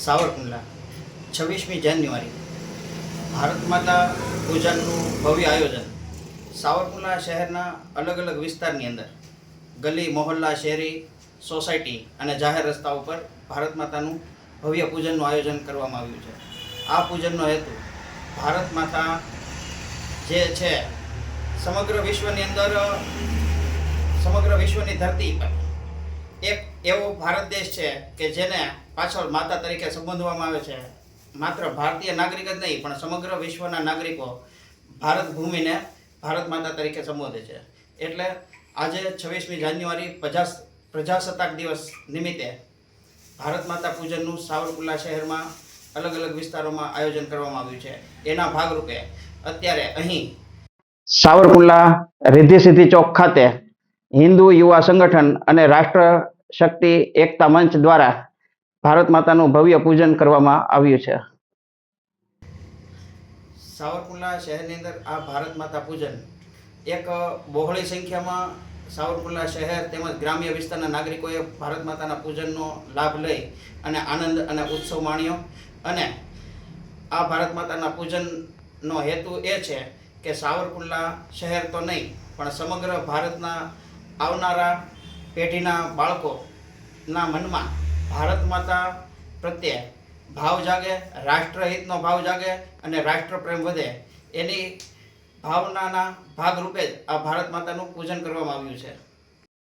સાવરકુંડલા 26મી જાન્યુઆરી ભારત માતા પૂજનનું ભવ્ય આયોજન સાવરકુંડલા શહેરના અલગ અલગ વિસ્તારની અંદર ગલી મોહલ્લા શેરી સોસાયટી અને જાહેર રસ્તા ઉપર ભારત માતાનું ભવ્ય પૂજનનું આયોજન કરવામાં આવ્યું છે. આ પૂજનનો હેતુ ભારત માતા જે છે સમગ્ર વિશ્વની અંદર સમગ્ર વિશ્વની ધરતી પર એક એવો ભારત દેશ છે કે જેને પાછળ માતા તરીકે સંબોધવામાં આવે છે. માત્ર ભારતીય નાગરિક જ નહીં પણ સમગ્ર વિશ્વના નાગરિકો ભારત ભૂમિને ભારત માતા તરીકે સંબોધે છે. એટલે આજે 26મી જાન્યુઆરી પ્રજાસત્તાક દિવસ નિમિત્તે ભારત માતા પૂજનનું સાવરકુંડલા શહેરમાં અલગ અલગ વિસ્તારોમાં આયોજન કરવામાં આવ્યું છે. એના ભાગરૂપે અત્યારે અહીં સાવરકુંડલા રિદ્ધિ સિદ્ધિ ચોક ખાતે હિન્દુ યુવા સંગઠન અને રાષ્ટ્ર શક્તિ એકતા મંચ દ્વારા ભારત માતાનું ભવ્ય પૂજન કરવામાં આવ્યું છે. સાવરકુંડલા શહેરની અંદર આ ભારત માતા પૂજન એક બહોળી સંખ્યામાં સાવરકુંડલા શહેર તેમજ ગ્રામ્ય વિસ્તારના નાગરિકોએ ભારત માતાના પૂજનનો લાભ લઈ અને આનંદ અને ઉત્સવ માણ્યો. અને આ ભારત માતાના પૂજનનો હેતુ એ છે કે સાવરકુંડલા શહેર તો નહીં પણ સમગ્ર ભારતના આવનારા પેઢીના બાળકોના મનમાં ભારત માતા પ્રત્યે ભાવ જાગે, રાષ્ટ્રહિતનો ભાવ જાગે અને રાષ્ટ્રપ્રેમ વધે એની ભાવનાના ભાગરૂપે જ આ ભારત માતાનું પૂજન કરવામાં આવ્યું છે.